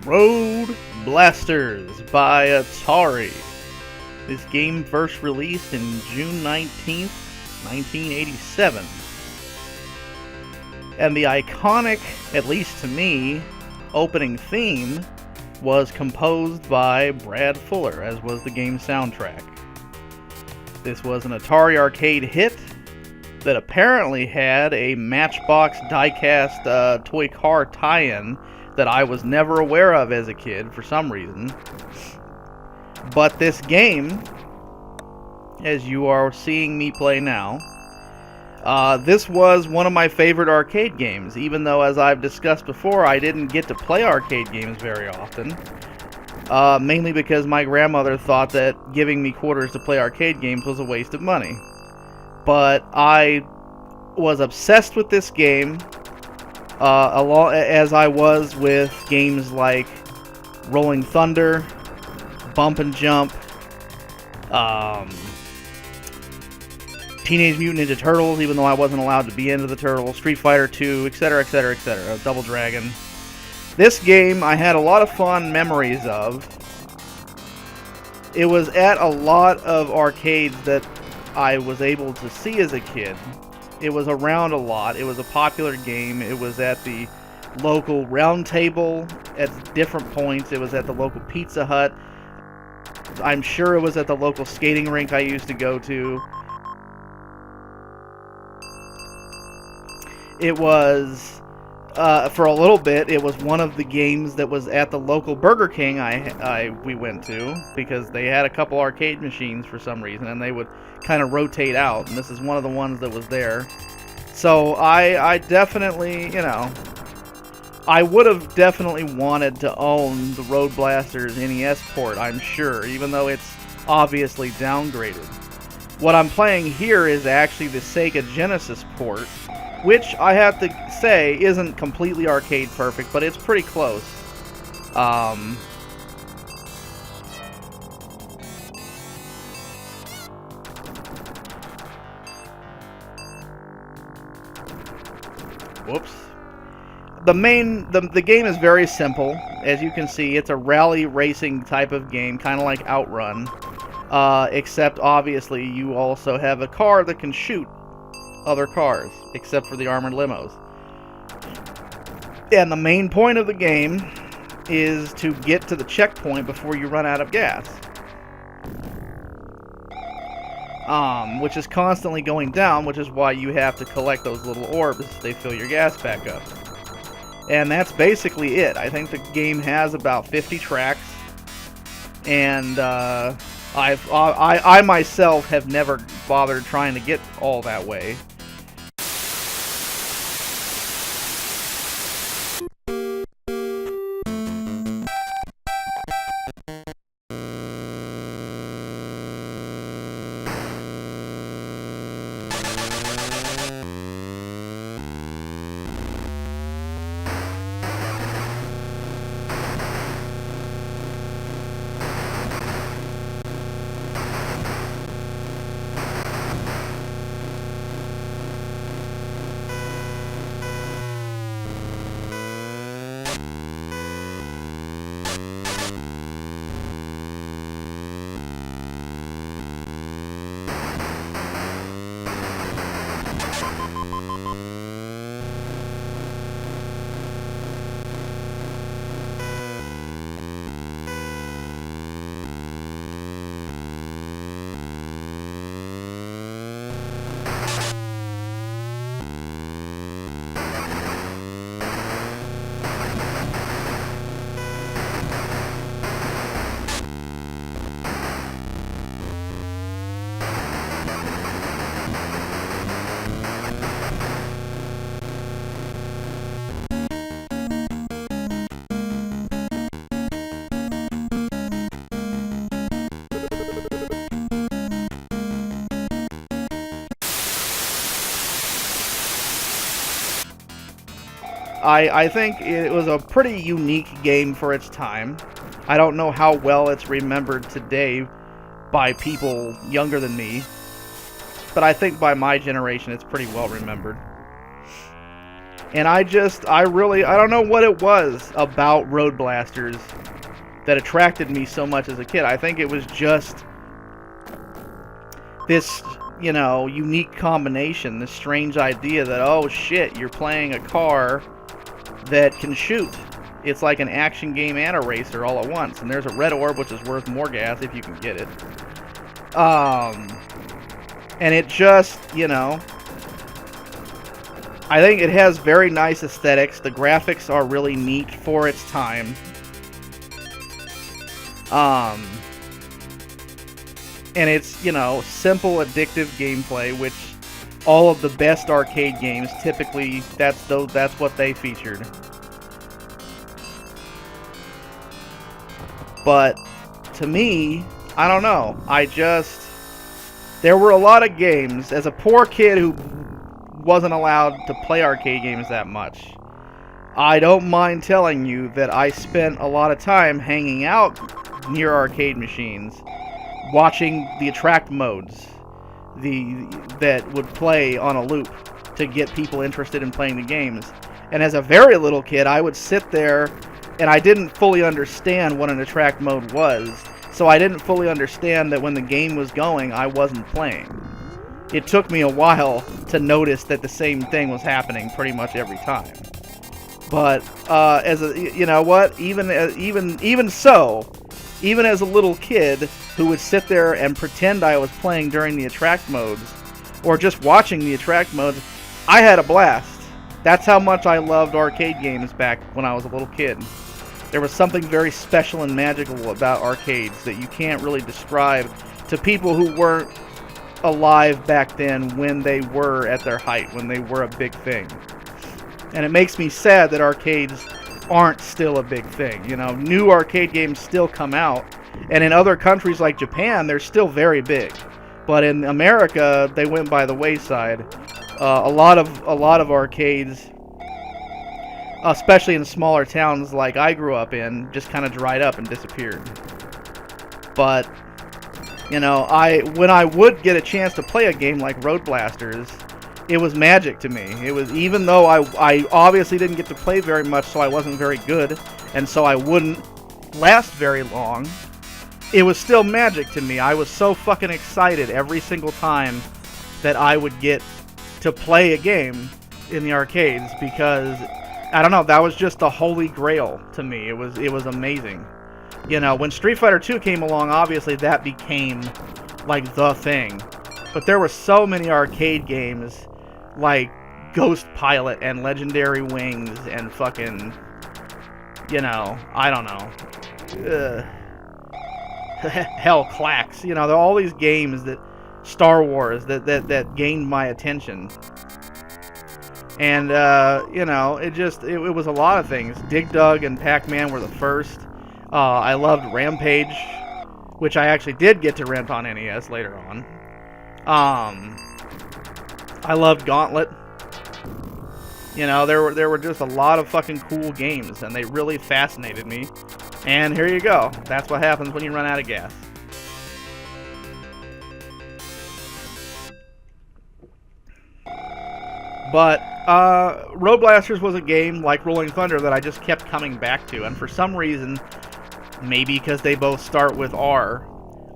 Roadblasters by Atari. This game first released in June 19th, 1987. And the iconic, at least to me, opening theme was composed by Brad Fuller, as was the game's soundtrack. This was an Atari arcade hit that apparently had a Matchbox diecast toy car tie-in that I was never aware of as a kid for some reason. But this game, as you are seeing me play now, this was one of my favorite arcade games, even though, as I've discussed before, I didn't get to play arcade games very often. Mainly because my grandmother thought that giving me quarters to play arcade games was a waste of money. But I was obsessed with this game, as I was with games like Rolling Thunder, Bump and Jump, Teenage Mutant Ninja Turtles, even though I wasn't allowed to be into the Turtles, Street Fighter 2, etc., etc., etc., Double Dragon. This game I had a lot of fond memories of. It was at a lot of arcades that I was able to see as a kid. It was around a lot. It was a popular game. It was at the local round table at different points. It was at the local Pizza Hut. I'm sure it was at the local skating rink I used to go to. It was, for a little bit, it was one of the games that was at the local Burger King we went to, because they had a couple arcade machines for some reason, and they would kind of rotate out, and this is one of the ones that was there. So I definitely, I would have definitely wanted to own the Roadblasters NES port, I'm sure, even though it's obviously downgraded. What I'm playing here is actually the Sega Genesis port, which I have to say isn't completely arcade perfect, but it's pretty close. Whoops. The game is very simple. As you can see, it's a rally racing type of game, kind of like Outrun. Except, obviously, you also have a car that can shoot other cars, except for the armored limos. And the main point of the game is to get to the checkpoint before you run out of gas. Which is constantly going down, which is why you have to collect those little orbs. They fill your gas back up. And that's basically it. I think the game has about 50 tracks. And, I myself have never bothered trying to get all that way. I think it was a pretty unique game for its time. I don't know how well it's remembered today by people younger than me, but I think by my generation it's pretty well remembered. And I don't know what it was about Roadblasters that attracted me so much as a kid. I think it was just this, unique combination, this strange idea that, oh shit, you're playing a car that can shoot. It's like an action game and a racer all at once. And there's a red orb, which is worth more gas if you can get it. And it just, I think it has very nice aesthetics. The graphics are really neat for its time. And it's, simple, addictive gameplay, which all of the best arcade games typically, that's what they featured. But to me, I don't know. There were a lot of games, as a poor kid who wasn't allowed to play arcade games that much, I don't mind telling you that I spent a lot of time hanging out near arcade machines, watching the attract modes that would play on a loop to get people interested in playing the games. And as a very little kid, I would sit there, and I didn't fully understand what an attract mode was, so I didn't fully understand that when the game was going, I wasn't playing. It took me a while to notice that the same thing was happening pretty much every time. But even as a little kid who would sit there and pretend I was playing during the attract modes, or just watching the attract modes, I had a blast. That's how much I loved arcade games back when I was a little kid. There was something very special and magical about arcades that you can't really describe to people who weren't alive back then when they were at their height, when they were a big thing. And it makes me sad that arcades aren't still a big thing. New arcade games still come out, and in other countries like Japan, they're still very big. But in America, they went by the wayside. A lot of arcades, especially in smaller towns like I grew up in, just kind of dried up and disappeared. But when I would get a chance to play a game like Roadblasters, it was magic to me. It was, even though I obviously didn't get to play very much, so I wasn't very good, and so I wouldn't last very long, it was still magic to me. I was so fucking excited every single time that I would get to play a game in the arcades, because, I don't know, that was just the holy grail to me. It was amazing. When Street Fighter 2 came along, obviously that became like the thing. But there were so many arcade games like Ghost Pilot and Legendary Wings and fucking, I don't know. Hell, Clax. There are all these games that Star Wars that gained my attention. And it was a lot of things. Dig Dug and Pac-Man were the first. I loved Rampage, which I actually did get to rent on NES later on. I loved Gauntlet. There were just a lot of fucking cool games, and they really fascinated me. And here you go. That's what happens when you run out of gas. But Roadblasters was a game like Rolling Thunder that I just kept coming back to, and for some reason, maybe because they both start with R,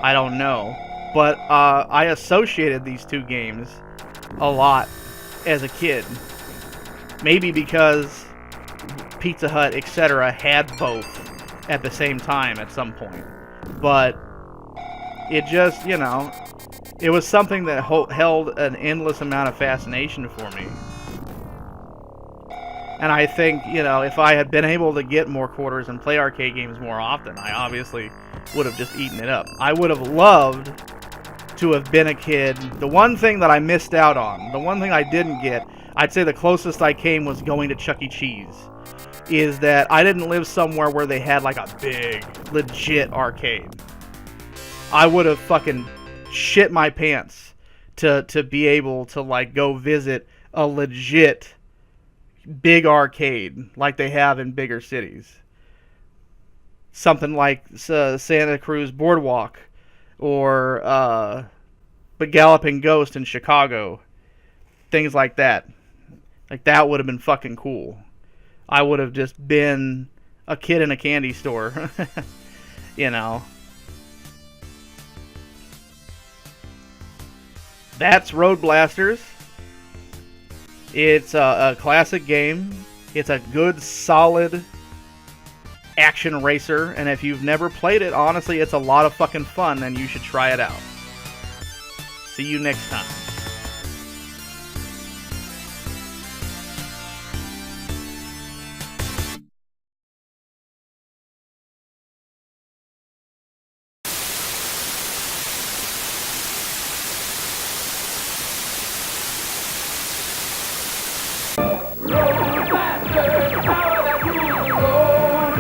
I don't know, but I associated these two games a lot as a kid. Maybe because Pizza Hut, etc. had both at the same time at some point. But it just, it was something that held an endless amount of fascination for me. And I think, if I had been able to get more quarters and play arcade games more often, I obviously would have just eaten it up. I would have loved to have been a kid. The one thing that I missed out on, the one thing I didn't get, I'd say the closest I came was going to Chuck E. Cheese, is that I didn't live somewhere where they had like a big, legit arcade. I would have fucking shit my pants to be able to like go visit a legit big arcade like they have in bigger cities. Something like Santa Cruz Boardwalk, or the Galloping Ghost in Chicago. Things like that. Like, that would have been fucking cool. I would have just been a kid in a candy store. You know. That's Roadblasters. It's a classic game. It's a good, solid action racer. And if you've never played it, honestly, it's a lot of fucking fun, and you should try it out. See you next time.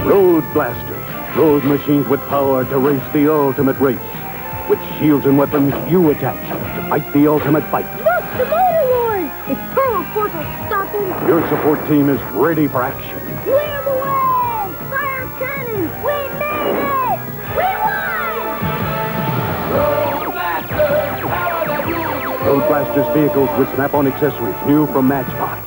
Roadblasters, road machines with power to race the ultimate race. With shields and weapons you attach to fight the ultimate fight. Look, the motor lord! Its turbo force will stop him! Your support team is ready for action. Clear the way! Fire cannons! We made it! We won! Roadblasters vehicles with snap-on accessories new from Matchbox.